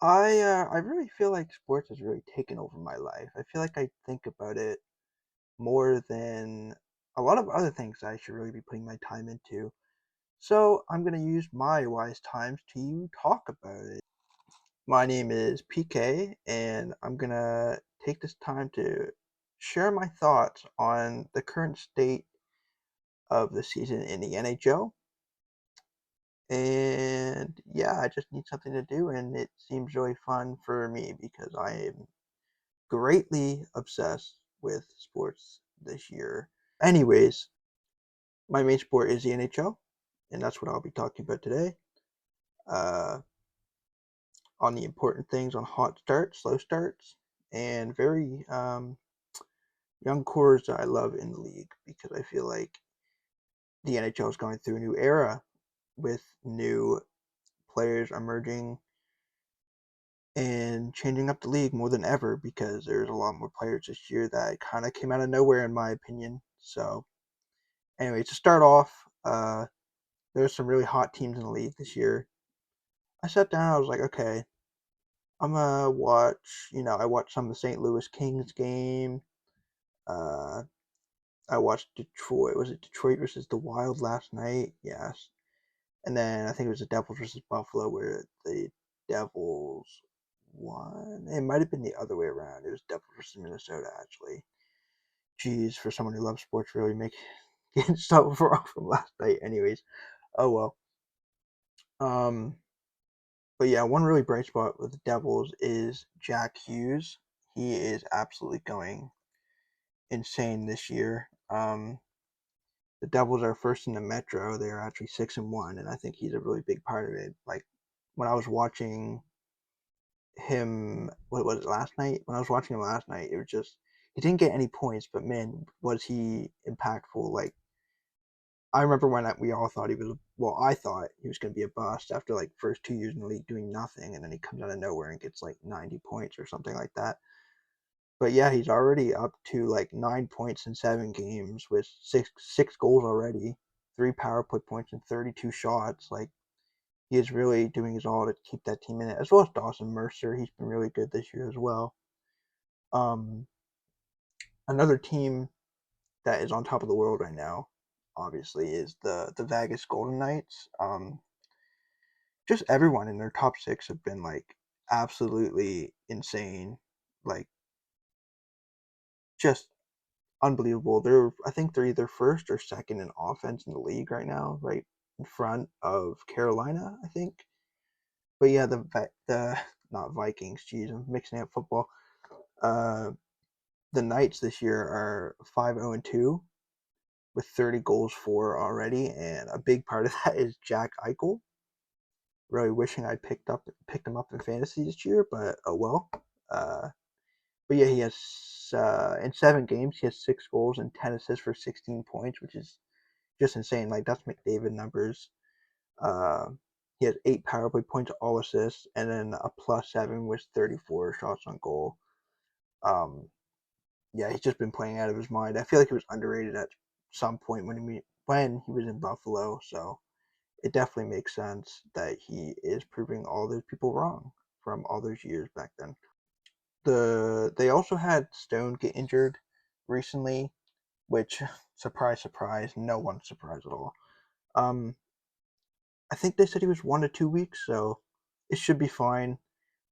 I really feel like sports has really taken over my life. I feel like I think about it more than a lot of other things I should really be putting my time into. So I'm gonna use my wise times to talk about it. My name is PK, and I'm gonna take this time to share my thoughts on the current state of the season in the NHL. And yeah, I just need something to do, and it seems really fun for me because I am greatly obsessed with sports this year. Anyways, my main sport is the NHL, and that's what I'll be talking about today. Uh, on the important things on hot starts, slow starts, and very young cores that I love in the league because I feel like the NHL is going through a new era with new players emerging and changing up the league more than ever because there's a lot more players this year that kind of came out of nowhere, in my opinion. So, anyway, to start off, there's some really hot teams in the league this year. I sat down, I was like, okay, I'm gonna watch. I watched some of the St. Louis Kings game. Uh, I watched Detroit. Was it Detroit versus the Wild last night? Yes. And then I think it was the Devils versus Buffalo, where the Devils won. It might have been the other way around. It was Devils versus Minnesota, actually. Jeez, for someone who loves sports, really make getting stuff wrong from last night. Anyways, oh well. Um, but yeah, one really bright spot with the Devils is Jack Hughes. He is absolutely going insane this year. The Devils are first in the Metro. They're actually 6-1, and I think he's a really big part of it. Like when I was watching him, what was it last night? When I was watching him last night, it was just he didn't get any points, but man, was he impactful! Like I remember when we all thought he was. Well, I thought he was going to be a bust after like first 2 years in the league doing nothing, and then he comes out of nowhere and gets like 90 points or something like that. But yeah, he's already up to like 9 points in 7 games with six goals already, 3 power play points and 32 shots. Like he is really doing his all to keep that team in it, as well as Dawson Mercer. He's been really good this year as well. Um, Another team that is on top of the world right now, obviously, is the Vegas Golden Knights. Just everyone in their top six have been like absolutely insane, like just unbelievable. I think they're either first or second in offense in the league right now, right in front of Carolina, I think. But yeah, the not Vikings. Jeez, I'm mixing up football. Uh, the Knights this year are 5-0-2 with 30 goals for already, and a big part of that is Jack Eichel. Really wishing I picked him up in fantasy this year, but oh well. Uh, but yeah, he has in 7 games he has 6 goals and 10 assists for 16 points, which is just insane. Like that's McDavid numbers. Uh, he has 8 power play points, all assists, and then a +7 with 34 shots on goal. Um, yeah, he's just been playing out of his mind. I feel like he was underrated at some point when he was in Buffalo. So it definitely makes sense that he is proving all those people wrong from all those years back then. They also had Stone get injured recently, which surprise, surprise, no one's surprised at all. Um, I think they said he was 1 to 2 weeks, so it should be fine.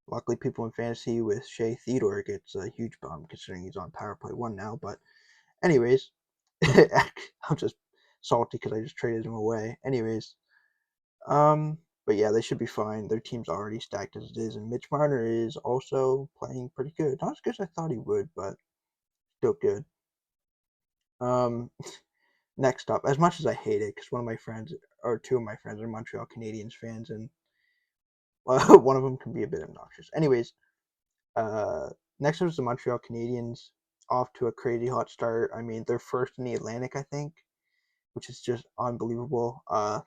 Luckily, people in fantasy with Shea Theodore gets a huge bump considering he's on power play one now. But anyways, I'm just salty because I just traded him away. Anyways, but yeah, they should be fine. Their team's already stacked as it is, and Mitch Marner is also playing pretty good. Not as good as I thought he would, but still good. Um, Next up, as much as I hate it, because one of my friends or two of my friends are Montreal Canadiens fans, and one of them can be a bit obnoxious. Anyways, uh, next up is the Montreal Canadiens, off to a crazy hot start. I mean, they're first in the Atlantic, I think, which is just unbelievable. I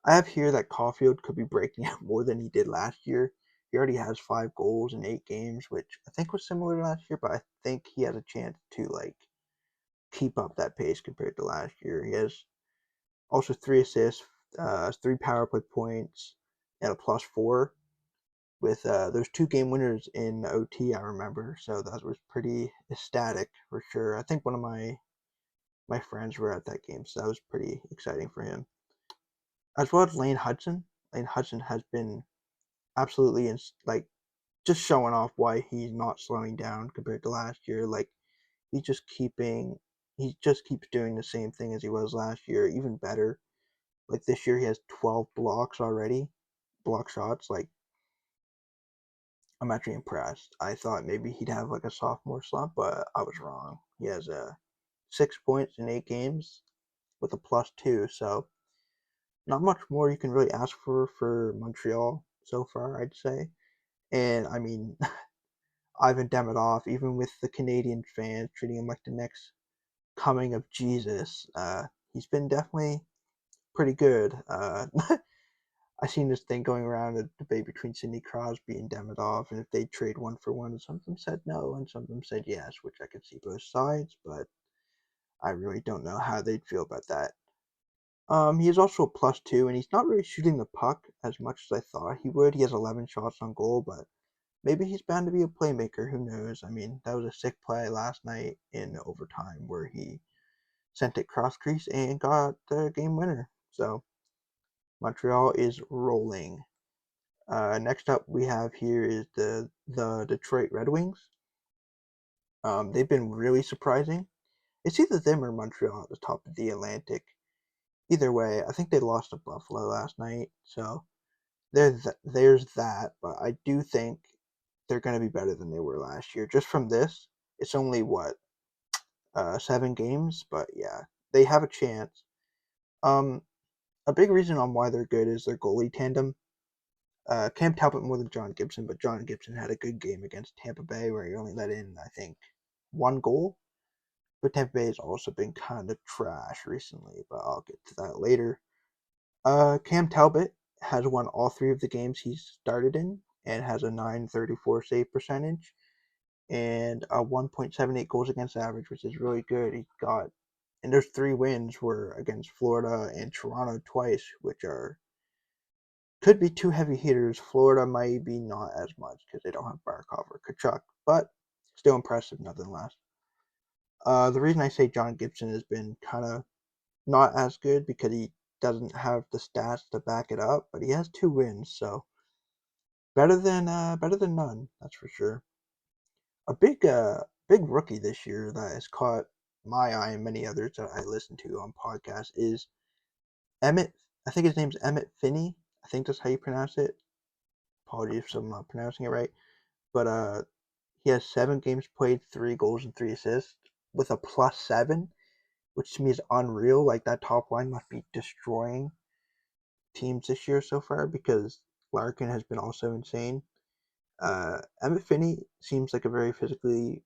have here that Caulfield could be breaking out more than he did last year. He already has 5 goals in 8 games, which I think was similar to last year, but I think he has a chance to like keep up that pace compared to last year. He has also 3 assists, 3 power play points, and a +4. with those 2 game winners in OT. I remember, so that was pretty ecstatic for sure. I think one of my friends were at that game, so that was pretty exciting for him. As well as Lane Hudson. Lane Hudson has been absolutely like just showing off why he's not slowing down compared to last year. Like he's just keeping he just keeps doing the same thing as he was last year, even better. Like this year he has 12 blocks already, block shots. Like I'm actually impressed. I thought maybe he'd have like a sophomore slump, but I was wrong. He has 6 points in 8 games with a +2, so not much more you can really ask for Montreal so far, I'd say. And I mean, Ivan Demidov, even with the Canadian fans treating him like the next coming of Jesus, he's been definitely pretty good. I seen this thing going around, a debate between Sidney Crosby and Demidov, and if they'd trade 1-for-1, and some of them said no, and some of them said yes, which I could see both sides, but I really don't know how they'd feel about that. He is also a +2, and he's not really shooting the puck as much as I thought he would. He has 11 shots on goal, but maybe he's bound to be a playmaker. Who knows? I mean, that was a sick play last night in overtime where he sent it cross crease and got the game winner. So Montreal is rolling. Next up, we have here is the Detroit Red Wings. They've been really surprising. It's either them or Montreal at the top of the Atlantic. Either way, I think they lost to Buffalo last night, so there's that. But I do think they're going to be better than they were last year. Just from this, it's only what 7 games, but yeah, they have a chance. Um, a big reason on why they're good is their goalie tandem. Cam Talbot more than John Gibson, but John Gibson had a good game against Tampa Bay where he only let in, I think, 1 goal. But Tampa Bay has also been kind of trash recently, but I'll get to that later. Cam Talbot has won all 3 of the games he's started in and has a 934 save percentage and a 1.78 goals against average, which is really good. And there's 3 wins were against Florida and Toronto twice, which could be 2 heavy hitters. Florida might be not as much because they don't have Barkov or Kachuk, but still impressive nonetheless. The reason I say John Gibson has been kind of not as good because he doesn't have the stats to back it up, but he has 2 wins, so better than none, that's for sure. A big rookie this year that has caught my eye and many others that I listen to on podcasts is Emmett. I think his name's Emmett Finney. I think that's how you pronounce it. Apologies if I'm not pronouncing it right, but he has 7 games played, 3 goals and 3 assists with a +7, which to me is unreal. Like that top line must be destroying teams this year so far because Larkin has been also insane. Emmett Finney seems like a very physically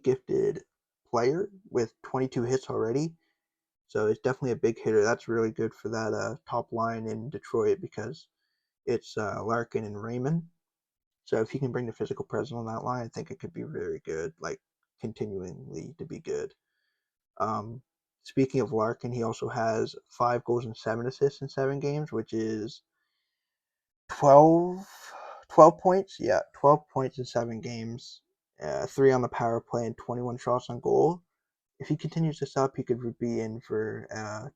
gifted player with 22 hits already. So it's definitely a big hitter. That's really good for that top line in Detroit because it's Larkin and Raymond. So if he can bring the physical presence on that line, I think it could be very good, like continuingly to be good. Um, Speaking of Larkin, he also has 5 goals and 7 assists in 7 games, which is 12, 12 points. Yeah, 12 points in 7 games. 3 on the power play and 21 shots on goal. If he continues this up, he could be in for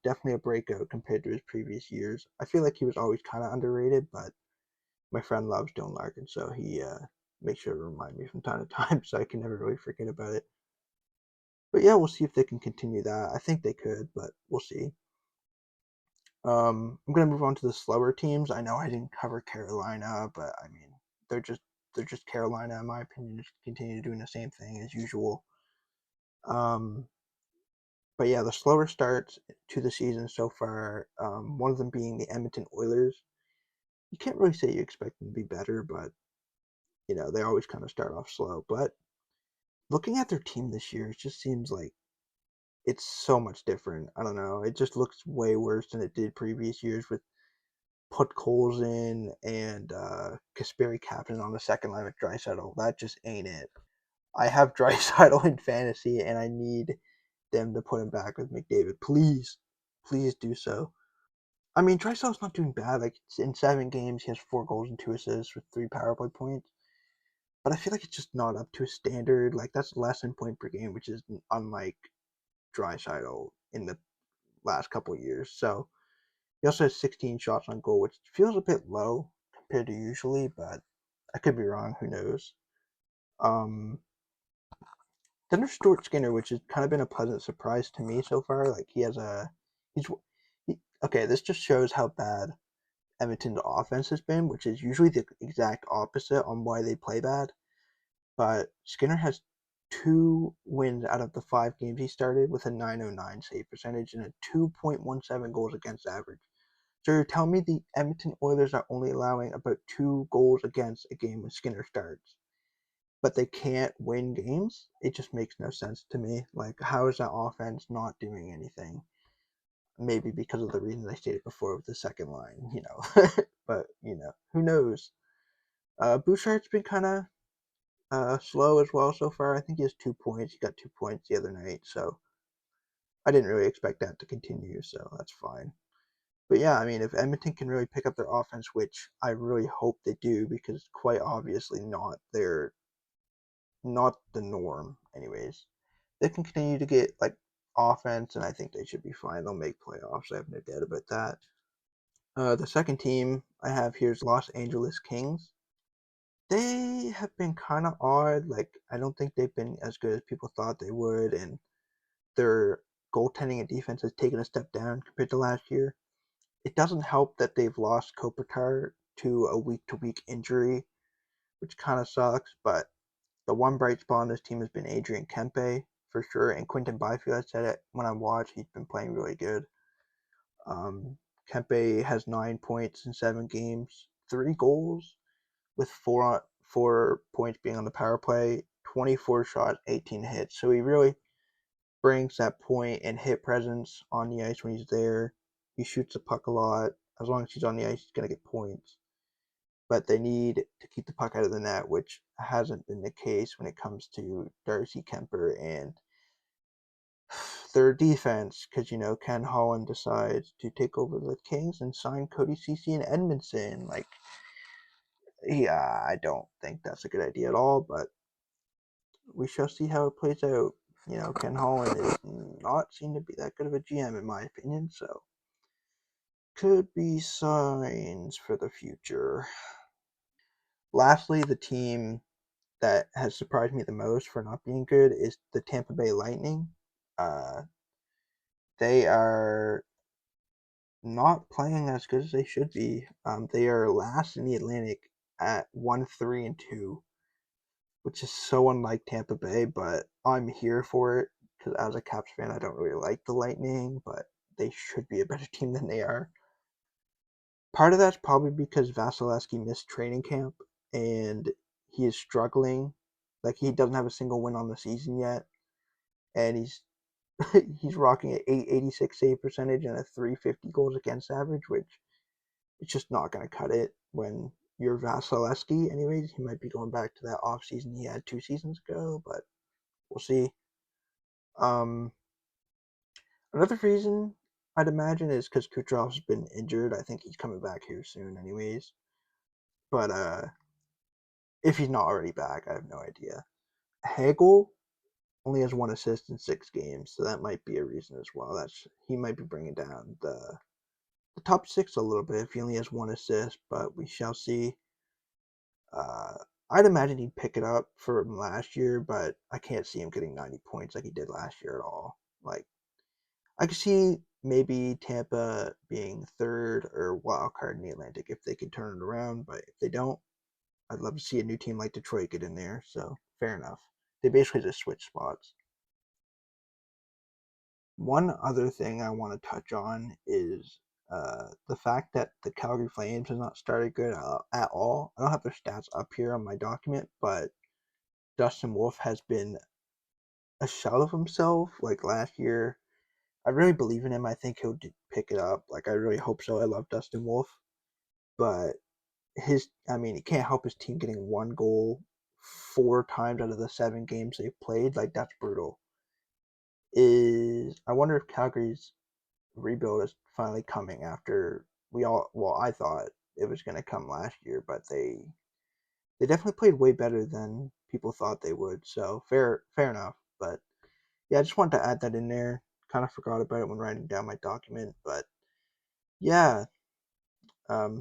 definitely a breakout compared to his previous years. I feel like he was always kind of underrated, but my friend loves Dylan Larkin, so he makes sure to remind me from time to time, so I can never really forget about it. But yeah, we'll see if they can continue that. I think they could, but we'll see. I'm gonna move on to the slower teams. I know I didn't cover Carolina, but I mean they're just Carolina in my opinion. Just continue doing the same thing as usual. Um, but yeah, the slower starts to the season so far. One of them being the Edmonton Oilers. You can't really say you expect them to be better, but they always kind of start off slow. But looking at their team this year, it just seems like it's so much different. I don't know. It just looks way worse than it did previous years with put Coles in and Kasperi Kapanen on the second line with Draisaitl. That just ain't it. I have Draisaitl in fantasy, and I need them to put him back with McDavid. Please, please do so. I mean, Draisait's not doing bad. Like in 7 games, he has 4 goals and 2 assists with 3 power play points. But I feel like it's just not up to a standard. Like that's less than point per game, which is unlike Draisaitl in the last couple of years. So he also has 16 shots on goal, which feels a bit low compared to usually, but I could be wrong. Who knows? Um, then there's Stuart Skinner, which has kind of been a pleasant surprise to me so far. Like he's okay. This just shows how bad Edmonton's offense has been, which is usually the exact opposite on why they play bad. But Skinner has 2 wins out of the 5 games he started with a 909 save percentage and a 2.17 goals against average. So you're telling me the Edmonton Oilers are only allowing about 2 goals against a game when Skinner starts, but they can't win games? It just makes no sense to me. Like, how is that offense not doing anything? Maybe because of the reasons I stated before with the second line, but who knows? Bouchard's been kind of slow as well so far. I think he has 2 points. He got 2 points the other night, so I didn't really expect that to continue, so that's fine. But yeah, I mean, if Edmonton can really pick up their offense, which I really hope they do, because it's quite obviously not the norm, anyways. They can continue to get like offense, and I think they should be fine. They'll make playoffs. I have no doubt about that. The second team I have here is Los Angeles Kings. They have been kind of odd. Like, I don't think they've been as good as people thought they would, and their goaltending and defense has taken a step down compared to last year. It doesn't help that they've lost Kopitar to a week-to-week injury, which kind of sucks. But the one bright spot on this team has been Adrian Kempe for sure, and Quinton Byfield. I said it when I watched; he's been playing really good. Um, Kempe has 9 points in 7 games, 3 goals, with four points being on the power play, 24 shots, 18 hits. So he really brings that point and hit presence on the ice when he's there. He shoots the puck a lot. As long as he's on the ice, he's gonna get points. But they need to keep the puck out of the net, which hasn't been the case when it comes to Darcy Kemper and their defense, because Ken Holland decides to take over the Kings and sign Cody Ceci and Edmondson. Like, yeah, I don't think that's a good idea at all, but we shall see how it plays out. Ken Holland is not seen to be that good of a GM in my opinion, so could be signs for the future. Lastly, the team that has surprised me the most for not being good is the Tampa Bay Lightning. Uh, they are not playing as good as they should be. They are last in the Atlantic at 1-3-2, which is so unlike Tampa Bay, but I'm here for it because as a Caps fan, I don't really like the Lightning, but they should be a better team than they are. Part of that's probably because Vasilevsky missed training camp and he is struggling. Like, he doesn't have a single win on the season yet, and he's rocking an 886 save percentage and a 350 goals against average, which it's just not going to cut it when you're Vasilevsky. Anyways, he might be going back to that off season he had 2 seasons ago, but we'll see. Um, Another reason I'd imagine is because Kucherov's been injured. I think he's coming back here soon, anyways. But if he's not already back, I have no idea. Hagel only has 1 assist in 6 games, so that might be a reason as well. He might be bringing down the top six a little bit if he only has 1 assist, but we shall see. Uh, I'd imagine he'd pick it up from last year, but I can't see him getting 90 points like he did last year at all. Like, I could see maybe Tampa being third or wild card in the Atlantic if they can turn it around, but if they don't, I'd love to see a new team like Detroit get in there. So fair enough. They basically just switch spots. One other thing I want to touch on is the fact that the Calgary Flames has not started good at all. I don't have their stats up here on my document, but Dustin Wolf has been a shell of himself. Like last year, I really believe in him. I think he'll pick it up. Like, I really hope so. I love Dustin Wolf, but he can't help his team getting 1 goal 4 times out of the 7 games they've played. Like, that's brutal. I wonder if Calgary's rebuild is finally coming after I thought it was going to come last year, but they definitely played way better than people thought they would. So fair enough. But yeah, I just wanted to add that in there. Kind of forgot about it when writing down my document, but yeah,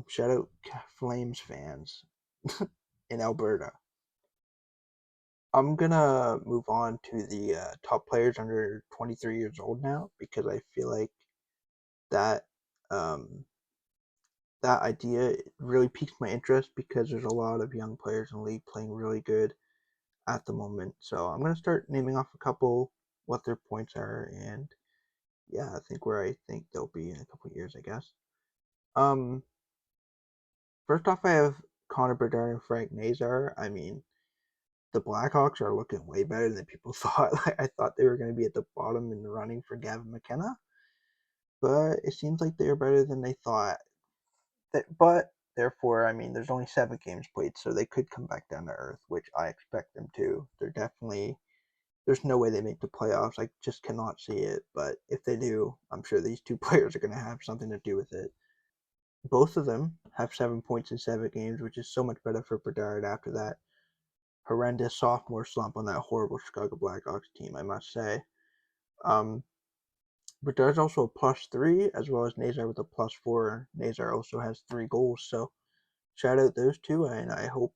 shout out Flames fans in Alberta. I'm gonna move on to the top players under 23 years old now because I feel like that um, that idea really piques my interest because there's a lot of young players in the league playing really good at the moment. So I'm gonna start naming off a couple, what their points are, and yeah, I think where I think they'll be in a couple of years, I guess. Um, First off, I have Connor Bedard and Frank Nazar. I mean, the Blackhawks are looking way better than people thought. Like, I thought they were going to be at the bottom in the running for Gavin McKenna, but it seems like they're better than they thought. But therefore, I mean, there's only 7 games played, so they could come back down to earth, which I expect them to. They're definitely there's no way they make the playoffs. I just cannot see it. But if they do, I'm sure these two players are going to have something to do with it. Both of them have 7 points in 7 games, which is so much better for Bedard after that horrendous sophomore slump on that horrible Chicago Blackhawks team, I must say. Um, Bedard's also a +3, as well as Nazar with a +4. Nazar also has 3 goals, so shout out those two, and I hope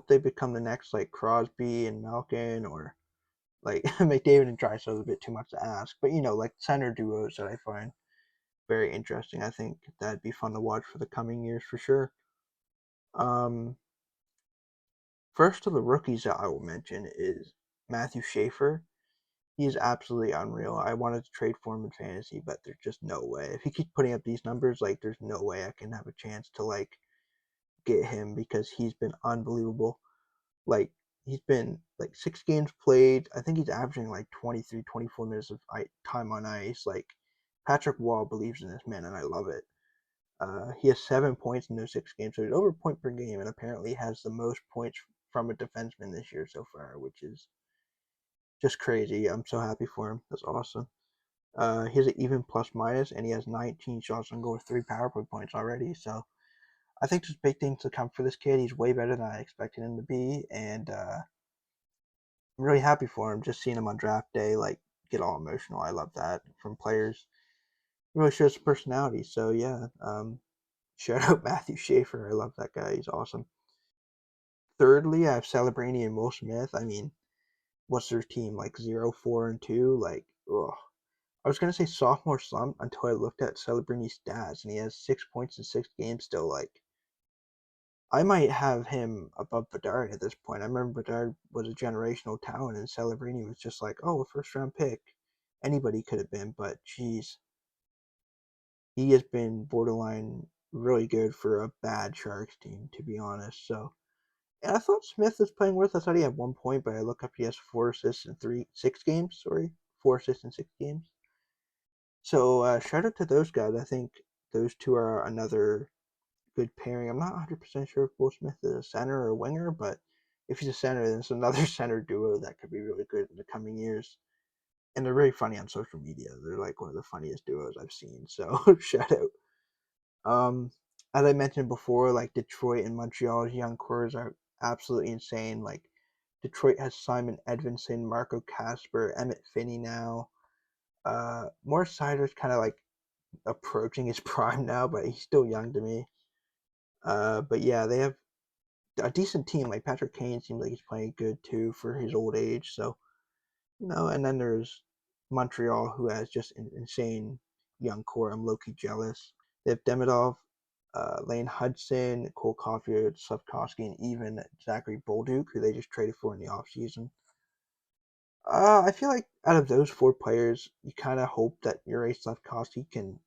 they become the next like Crosby and Malkin or like McDavid and Draisaitl is a bit too much to ask, but like center duos that I find very interesting. I think that'd be fun to watch for the coming years for sure. Um, First of the rookies that I will mention is Matthew Schaefer. He is absolutely unreal. I wanted to trade for him in fantasy, but there's just no way. If he keeps putting up these numbers, like there's no way I can have a chance to like get him because he's been unbelievable. Like he's been like 6 games played. I think he's averaging like 23, 24 minutes of time on ice. Like Patrick Wall believes in this man, and I love it. He has 7 points in those 6 games, so he's over a point per game, and apparently has the most points from a defenseman this year so far, which is just crazy. I'm so happy for him. That's awesome. He has an even plus minus, and he has 19 shots on goal with 3 power play points already. So I think there's big things to come for this kid. He's way better than I expected him to be, and I'm really happy for him. Just seeing him on draft day, like get all emotional. I love that from players. It really shows personality. So yeah, shout out Matthew Schaefer. I love that guy. He's awesome. Thirdly, I have Celebrini and Will Smith. I mean, what's their team like 0-4-2? Like, ugh. I was gonna say sophomore slump until I looked at Celebrini's stats, and he has 6 points in 6 games still. Like, I might have him above Bedard at this point. I remember Bedard was a generational talent, and Celebrini was just like, oh, a first round pick. Anybody could have been, but geez, he has been borderline really good for a bad Sharks team, to be honest. So, and I thought Smith was playing worth. I thought he had 1 point, but I look up he has 4 assists in 6 games. Sorry, 4 assists in 6 games. So shout out to those guys. I think those two are another good pairing. I'm not 100% sure if Will Smith is a center or a winger, but if he's a center, then it's another center duo that could be really good in the coming years. And they're very funny on social media. They're like one of the funniest duos I've seen. So shout out. As I mentioned before, like Detroit and Montreal's young cores are absolutely insane. Like Detroit has Simon Edvinsson, Marco Casper, Emmett Finney now. Morris Sider's kind of like approaching his prime now, but he's still young to me. But yeah, they have a decent team. Like Patrick Kane seems like he's playing good too for his old age. So and then there's Montreal who has just an insane young core. I'm low key jealous. They have Demidov, Lane Hudson, Cole Caulfield, Slavkovsky, and even Zachary Bolduc, who they just traded for in the offseason. I feel like out of those 4 players, you kind of hope that Yuri Slavkovsky can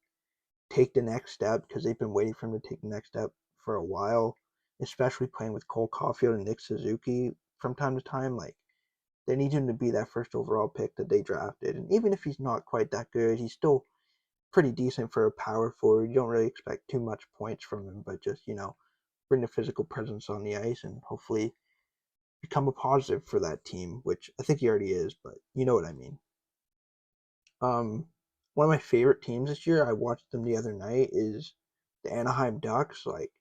take the next step because they've been waiting for him to take the next step for a while, especially playing with Cole Caulfield and Nick Suzuki from time to time. Like, they need him to be that first overall pick that they drafted. And even if he's not quite that good, he's still pretty decent for a power forward. You don't really expect too much points from him, but just, bring the physical presence on the ice and hopefully become a positive for that team, which I think he already is, but you know what I mean. Um, One of my favorite teams this year, I watched them the other night, is the Anaheim Ducks, like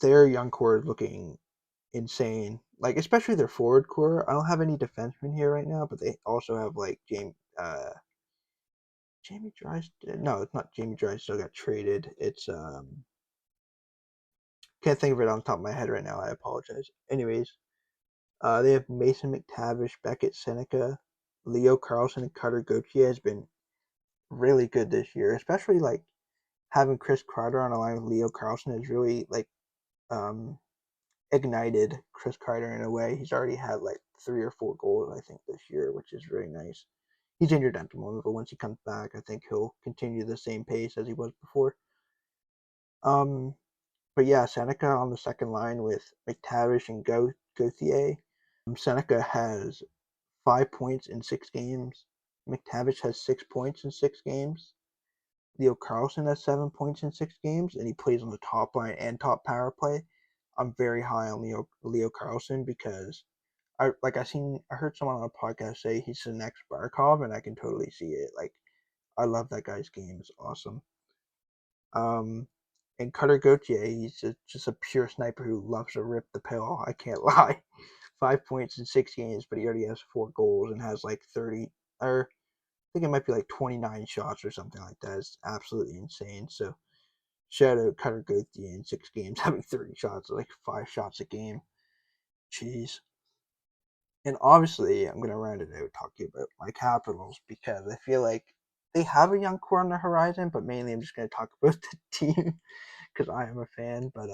their young core is looking insane. Like especially their forward core. I don't have any defensemen here right now, but they also have like Jamie Drysdale. No, it's not Jamie Drysdale. Got traded. It's can't think of it on the top of my head right now. I apologize. Anyways, they have Mason McTavish, Beckett Seneca, Leo Carlson, and Cutter Gauthier has been really good this year. Especially like having Chris Kreider on a line with Leo Carlson has really like um, ignited Chris Kreider in a way. He's already had like 3 or 4 goals I think this year, which is really nice. He's injured at the moment, but once he comes back, I think he'll continue the same pace as he was before. Um, but yeah, Seneca on the second line with McTavish and Gauthier. Seneca has 5 points in 6 games. McTavish has 6 points in 6 games. Leo Carlson has 7 points in 6 games, and he plays on the top line and top power play. I'm very high on Leo Carlson because I heard someone on a podcast say he's the next Barkov, and I can totally see it. Like I love that guy's game; it's awesome. Um, and Cutter Gauthier, he's just a pure sniper who loves to rip the pill. I can't lie. 5 points in 6 games, but he already has 4 goals and has like 30 or I think it might be like 29 shots or something like that. It's absolutely insane. So shout out Cutter Gauthier in 6 games having 30 shots, like 5 shots a game. Jeez. And obviously, I'm going to round it out talking about my Capitals because I feel like they have a young core on the horizon, but mainly I'm just going to talk about the team because I am a fan. But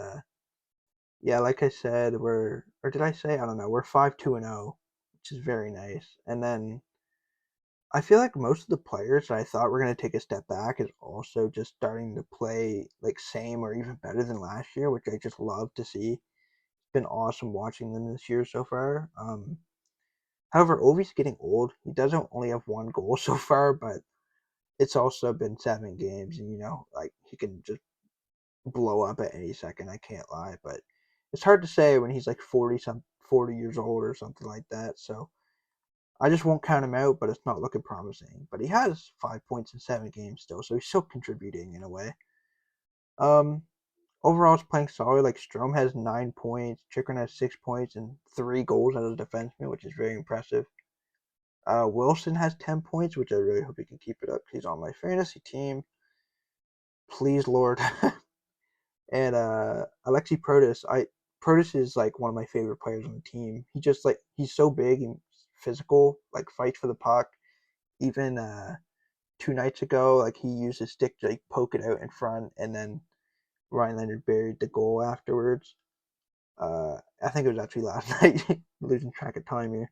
yeah, like I said, or did I say? I don't know. We're 5-2-0, which is very nice. And then I feel like most of the players that I thought were going to take a step back is also just starting to play like same or even better than last year, which I just love to see. It's been awesome watching them this year so far. However, Ovi's getting old. He doesn't only have 1 goal so far, but it's also been 7 games, and like he can just blow up at any second. I can't lie, but it's hard to say when he's like 40 years old or something like that. So I just won't count him out, but it's not looking promising. But he has 5 points in 7 games still, so he's still contributing in a way. Um, Overall, it's playing solid. Like Strom has 9 points, Chikrin has 6 points and 3 goals as a defenseman, which is very impressive. Wilson has 10 points, which I really hope he can keep it up. He's on my fantasy team. Please, Lord. And Alexi Protus is like one of my favorite players on the team. He just like he's so big and physical, like fights for the puck. Even 2 nights ago, like he used his stick to like poke it out in front, and then Ryan Leonard buried the goal afterwards. I think it was actually last night. Losing track of time here.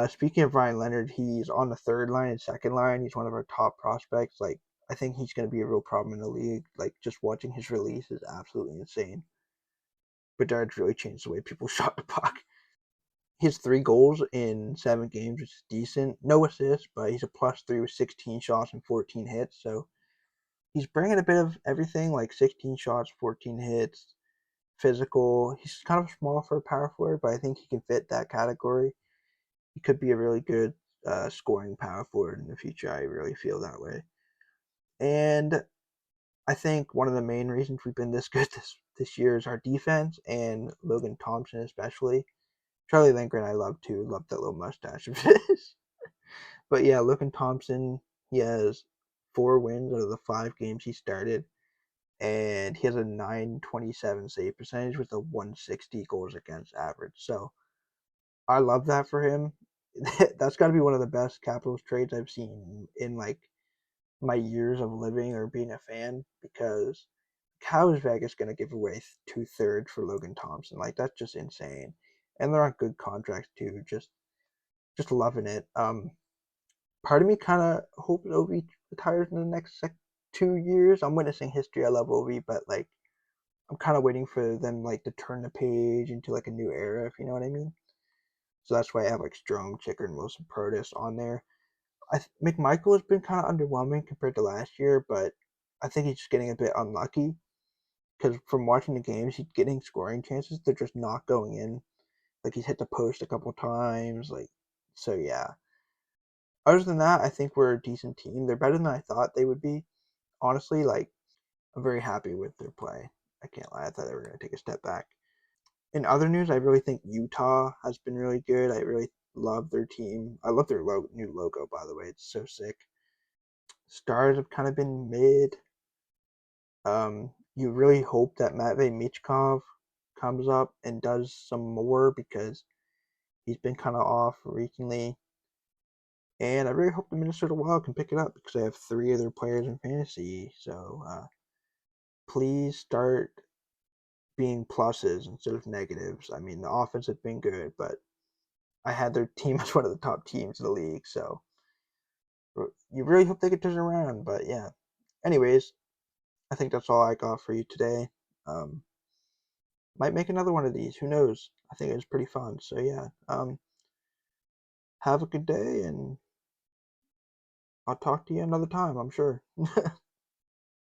Speaking of Ryan Leonard, he's on the third line and second line. He's one of our top prospects. Like I think he's going to be a real problem in the league. Like just watching his release is absolutely insane. Bedard's really changed the way people shot the puck. He has 3 goals in 7 games, which is decent. No assists, but he's a +3 with 16 shots and 14 hits. So he's bringing a bit of everything, like 16 shots, 14 hits, physical. He's kind of small for a power forward, but I think he can fit that category. He could be a really good scoring power forward in the future. I really feel that way. And I think one of the main reasons we've been this good this year is our defense and Logan Thompson especially. Charlie Lindgren I love too. Love that little mustache of his. But yeah, Logan Thompson, he has 4 wins out of the 5 games he started, and he has a 927 save percentage with a 160 goals against average. So I love that for him. That's got to be one of the best Capitals trades I've seen in like my years of living or being a fan because how is Vegas going to give away 2/3 for Logan Thompson? Like that's just insane. And they're on good contracts too. Just loving it. Part of me kind of hopes Ovi retires in the next 2 years. I'm witnessing history. I love Ovi, but like I'm kind of waiting for them like to turn the page into like a new era, if you know what I mean. So that's why I have like Strome, Chicker, and Wilson Protus on there. McMichael has been kind of underwhelming compared to last year, but I think he's just getting a bit unlucky because from watching the games, he's getting scoring chances. They're just not going in. Like he's hit the post a couple times. Like so, yeah. Other than that, I think we're a decent team. They're better than I thought they would be. Honestly, like I'm very happy with their play. I can't lie. I thought they were going to take a step back. In other news, I really think Utah has been really good. I really love their team. I love their new logo, by the way. It's so sick. Stars have kind of been mid. You really hope that Matvey Michkov comes up and does some more because he's been kind of off recently. And I really hope the Minnesota Wild can pick it up because I have 3 of their players in fantasy. So please start being pluses instead of negatives. I mean, the offense has been good, but I had their team as one of the top teams in the league. So you really hope they can turn it around. But yeah. Anyways, I think that's all I got for you today. Um, might make another one of these. Who knows? I think it was pretty fun. So yeah. Have a good day, and I'll talk to you another time, I'm sure.